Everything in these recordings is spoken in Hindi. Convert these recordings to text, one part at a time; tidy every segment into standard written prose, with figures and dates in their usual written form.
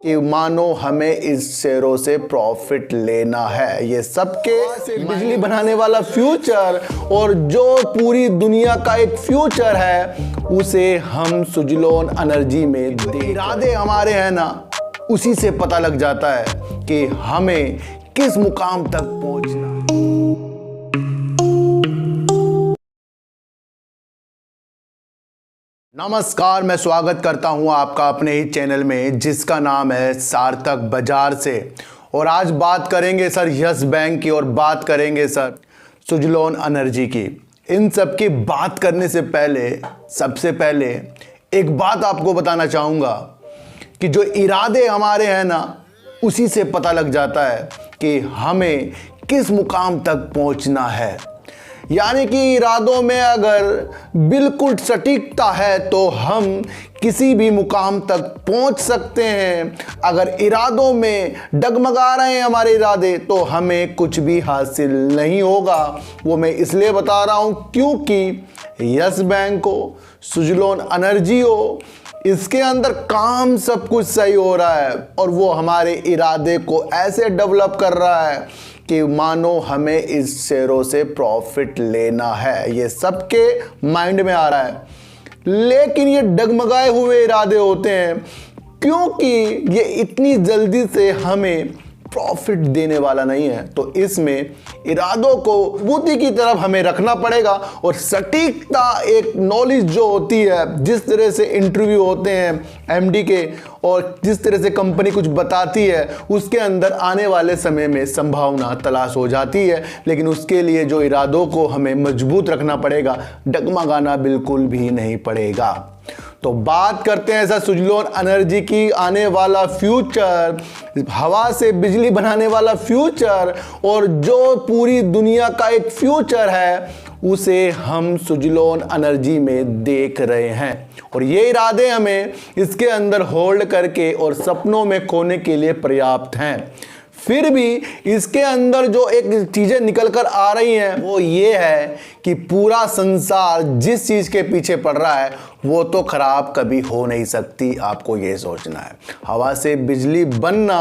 कि मानो हमें इस शेयरों से प्रॉफिट लेना है। ये सबके बिजली बनाने वाला फ्यूचर और जो पूरी दुनिया का एक फ्यूचर है उसे हम सुजलोन एनर्जी में इरादे हमारे हैं ना, उसी से पता लग जाता है कि हमें किस मुकाम तक पहुंचना है। नमस्कार, मैं स्वागत करता हूं आपका अपने ही चैनल में जिसका नाम है सार्थक बाजार से। और आज बात करेंगे सर यस बैंक की और बात करेंगे सर सुजलोन एनर्जी की। इन सब की बात करने से पहले सबसे पहले एक बात आपको बताना चाहूँगा कि जो इरादे हमारे हैं ना, उसी से पता लग जाता है कि हमें किस मुकाम तक पहुँचना है। यानी कि इरादों में अगर बिल्कुल सटीकता है तो हम किसी भी मुकाम तक पहुंच सकते हैं। अगर इरादों में डगमगा रहे हैं हमारे इरादे तो हमें कुछ भी हासिल नहीं होगा। वो मैं इसलिए बता रहा हूं क्योंकि यस बैंक हो, सुजलोन एनर्जी हो, इसके अंदर काम सब कुछ सही हो रहा है और वो हमारे इरादे को ऐसे डेवलप कर रहा है कि मानो हमें इस शेयरों से प्रॉफिट लेना है। ये सबके माइंड में आ रहा है, लेकिन ये डगमगाए हुए इरादे होते हैं क्योंकि ये इतनी जल्दी से हमें प्रॉफिट देने वाला नहीं है। तो इसमें इरादों को बुद्धि की तरफ हमें रखना पड़ेगा और सटीकता, एक नॉलेज जो होती है, जिस तरह से इंटरव्यू होते हैं एमडी के और जिस तरह से कंपनी कुछ बताती है, उसके अंदर आने वाले समय में संभावना तलाश हो जाती है। लेकिन उसके लिए जो इरादों को हमें मजबूत रखना पड़ेगा, डगमगाना बिल्कुल भी नहीं पड़ेगा। तो बात करते हैं सर सुजलोन एनर्जी की। आने वाला फ्यूचर, हवा से बिजली बनाने वाला फ्यूचर और जो पूरी दुनिया का एक फ्यूचर है उसे हम सुजलोन एनर्जी में देख रहे हैं। और ये इरादे हमें इसके अंदर होल्ड करके और सपनों में खोने के लिए पर्याप्त हैं। फिर भी इसके अंदर जो एक चीज़ें निकल कर आ रही हैं वो ये है कि पूरा संसार जिस चीज़ के पीछे पड़ रहा है वो तो खराब कभी हो नहीं सकती। आपको ये सोचना है, हवा से बिजली बनना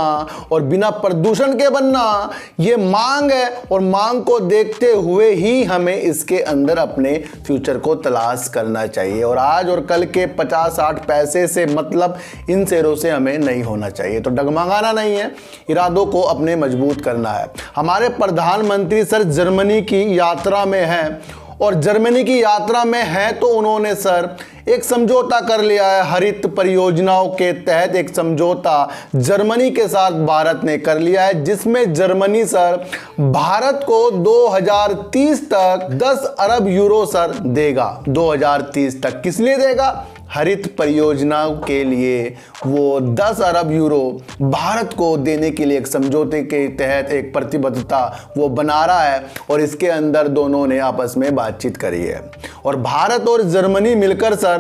और बिना प्रदूषण के बनना ये मांग है और मांग को देखते हुए ही हमें इसके अंदर अपने फ्यूचर को तलाश करना चाहिए। और आज और कल के 50-60 पैसे से मतलब इन शेयरों से हमें नहीं होना चाहिए। तो डगमगाना नहीं है, इरादों को अपने मजबूत करना है। हमारे प्रधानमंत्री सर जर्मनी की यात्रा में हैं और जर्मनी की यात्रा में है तो उन्होंने सर एक समझौता कर लिया है। हरित परियोजनाओं के तहत एक समझौता जर्मनी के साथ भारत ने कर लिया है, जिसमें जर्मनी सर भारत को 2030 तक 10 अरब यूरो सर देगा। 2030 तक किस लिए देगा? हरित परियोजनाओं के लिए वो 10 अरब यूरो भारत को देने के लिए एक समझौते के तहत एक प्रतिबद्धता वो बना रहा है। और इसके अंदर दोनों ने आपस में बातचीत करी है और भारत और जर्मनी मिलकर सर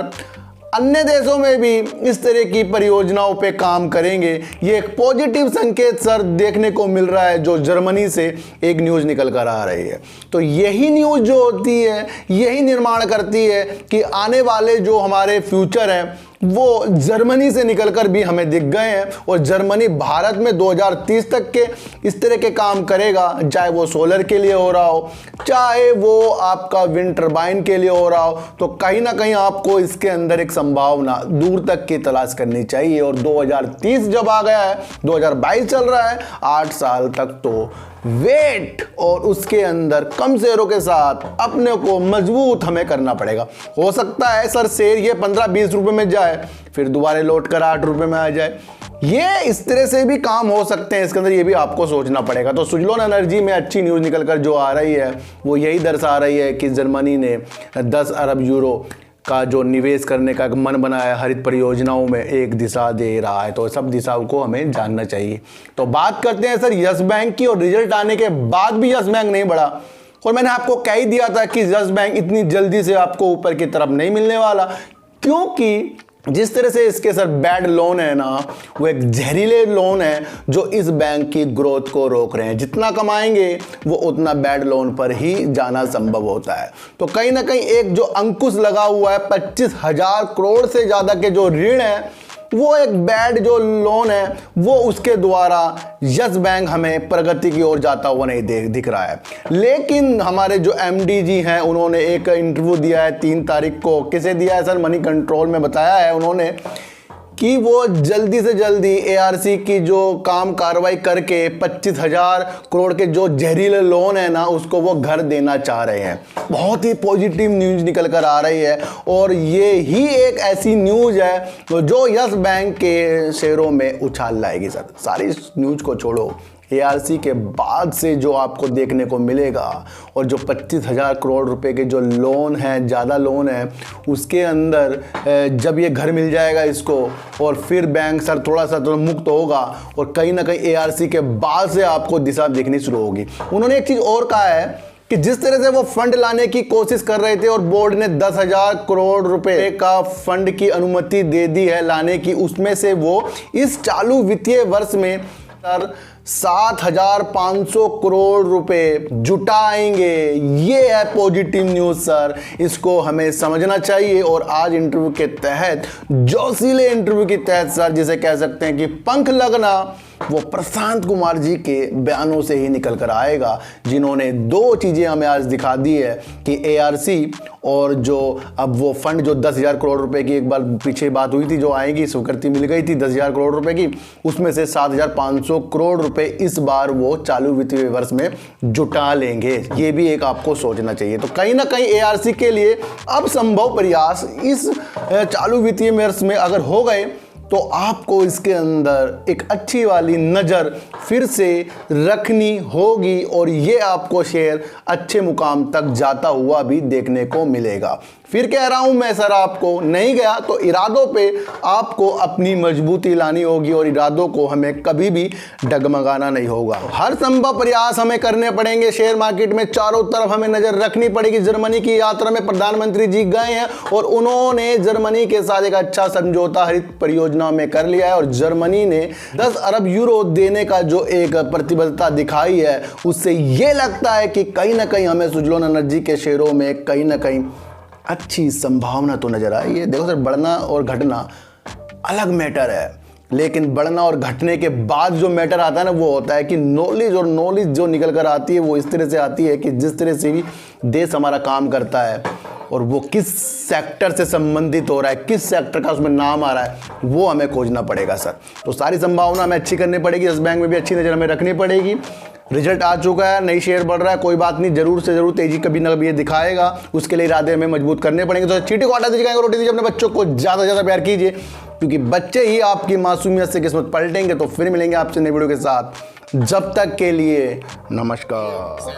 अन्य देशों में भी इस तरह की परियोजनाओं पे काम करेंगे। ये एक पॉजिटिव संकेत सर देखने को मिल रहा है जो जर्मनी से एक न्यूज़ निकल कर आ रही है। तो यही न्यूज़ जो होती है यही निर्माण करती है कि आने वाले जो हमारे फ्यूचर हैं वो जर्मनी से निकलकर भी हमें दिख गए हैं। और जर्मनी भारत में 2030 तक के इस तरह के काम करेगा, चाहे वो सोलर के लिए हो रहा हो, चाहे वो आपका विंड टर्बाइन के लिए हो रहा हो। तो कहीं ना कहीं आपको इसके अंदर एक संभावना दूर तक की तलाश करनी चाहिए। और 2030 जब आ गया है, 2022 चल रहा है, 8 साल तक तो वेट और उसके अंदर कम शेयरों के साथ अपने को मजबूत हमें करना पड़ेगा। हो सकता है सर शेयर ये 15-20 रुपए में जाए, फिर दोबारा लौट कर 8 रुपए में आ जाए। ये इस तरह से भी काम हो सकते हैं, इसके अंदर ये भी आपको सोचना पड़ेगा। तो सुजलोन एनर्जी में अच्छी न्यूज़ निकल कर जो आ रही है वो यही दर्शा रही है कि जर्मनी ने 10 अरब यूरो का जो निवेश करने का मन बनाया है हरित परियोजनाओं में, एक दिशा दे रहा है। तो सब दिशाओं को हमें जानना चाहिए। तो बात करते हैं सर यस बैंक की। और रिजल्ट आने के बाद भी यस बैंक नहीं बढ़ा और मैंने आपको कह ही दिया था कि यस बैंक इतनी जल्दी से आपको ऊपर की तरफ नहीं मिलने वाला, क्योंकि जिस तरह से इसके सर बैड लोन है ना, वो एक जहरीले लोन है जो इस बैंक की ग्रोथ को रोक रहे हैं। जितना कमाएंगे वो उतना बैड लोन पर ही जाना संभव होता है। तो कहीं ना कहीं एक जो अंकुश लगा हुआ है 25,000 करोड़ से ज़्यादा के जो ऋण है वो एक बैड जो लोन है वो उसके द्वारा यस बैंक हमें प्रगति की ओर जाता हुआ नहीं दिख रहा है। लेकिन हमारे जो एमडी जी हैं उन्होंने एक इंटरव्यू दिया है 3 तारीख को। किसे दिया है सर? मनी कंट्रोल में बताया है उन्होंने कि वो जल्दी से जल्दी एआरसी की जो काम कार्रवाई करके 25,000 करोड़ के जो जहरीले लोन है ना उसको वो घर देना चाह रहे हैं। बहुत ही पॉजिटिव न्यूज़ निकल कर आ रही है और ये ही एक ऐसी न्यूज़ है जो यस बैंक के शेयरों में उछाल लाएगी। सर सारी न्यूज़ को छोड़ो, एआरसी के बाद से जो आपको देखने को मिलेगा और जो 25,000 करोड़ रुपए के जो लोन है, ज़्यादा लोन है, उसके अंदर जब ये घर मिल जाएगा इसको और फिर बैंक सर थोड़ा सा तो मुक्त होगा और कहीं ना कहीं एआरसी के बाद से आपको दिशा दिखनी शुरू होगी। उन्होंने एक चीज़ और कहा है कि जिस तरह से वो फंड लाने की कोशिश कर रहे थे और बोर्ड ने 10,000 करोड़ रुपए का फंड की अनुमति दे दी है लाने की, उसमें से वो इस चालू वित्तीय वर्ष में 7,500 करोड़ रुपए जुटाएंगे। ये है पॉजिटिव न्यूज़ सर, इसको हमें समझना चाहिए। और आज इंटरव्यू के तहत, जोशीले इंटरव्यू के तहत सर, जिसे कह सकते हैं कि पंख लगना, वो प्रशांत कुमार जी के बयानों से ही निकल कर आएगा, जिन्होंने 2 चीज़ें हमें आज दिखा दी है कि एआरसी और जो अब वो फंड जो 10,000 करोड़ रुपए की एक बार पीछे बात हुई थी जो आएगी, स्वीकृति मिल गई थी 10,000 करोड़ रुपए की, उसमें से 7,500 करोड़ रुपए इस बार वो चालू वित्तीय वर्ष में जुटा लेंगे। ये भी एक आपको सोचना चाहिए। तो कहीं ना कहीं एआरसी के लिए अब संभव प्रयास इस चालू वित्तीय वर्ष में अगर हो गए तो आपको इसके अंदर एक अच्छी वाली नज़र फिर से रखनी होगी और ये आपको शेयर अच्छे मुकाम तक जाता हुआ भी देखने को मिलेगा। फिर कह रहा हूं मैं सर, आपको नहीं गया तो इरादों पे आपको अपनी मजबूती लानी होगी और इरादों को हमें कभी भी डगमगाना नहीं होगा। हर संभव प्रयास हमें करने पड़ेंगे। शेयर मार्केट में चारों तरफ हमें नजर रखनी पड़ेगी। जर्मनी की यात्रा में प्रधानमंत्री जी गए हैं और उन्होंने जर्मनी के साथ एक अच्छा समझौता हरित परियोजना में कर लिया है और जर्मनी ने 10 अरब यूरो देने का जो एक प्रतिबद्धता दिखाई है, उससे यह लगता है कि कहीं ना कहीं हमें सुजलोन एनर्जी के शेयरों में कहीं ना कहीं अच्छी संभावना तो नजर आई है। देखो सर, बढ़ना और घटना अलग मैटर है, लेकिन बढ़ना और घटने के बाद जो मैटर आता है ना वो होता है कि नॉलेज जो निकल कर आती है वो इस तरह से आती है कि जिस तरह से भी देश हमारा काम करता है और वो किस सेक्टर से संबंधित हो रहा है, किस सेक्टर का उसमें नाम आ रहा है, वो हमें खोजना पड़ेगा सर। तो सारी संभावना हमें अच्छी करनी पड़ेगी। इस बैंक में भी अच्छी नज़र हमें रखनी पड़ेगी। रिजल्ट आ चुका है, नई शेयर बढ़ रहा है, कोई बात नहीं, जरूर से जरूर तेजी कभी ना कभी ये दिखाएगा। उसके लिए इरादे हमें मजबूत करने पड़ेगे। तो चीटी को आटा दीजिएगा, रोटी दीजिए, अपने बच्चों को ज़्यादा से ज़्यादा प्यार कीजिए, क्योंकि बच्चे ही आपकी मासूमियत से किस्मत पलटेंगे। तो फिर मिलेंगे आपसे नई वीडियो के साथ, जब तक के लिए नमस्कार।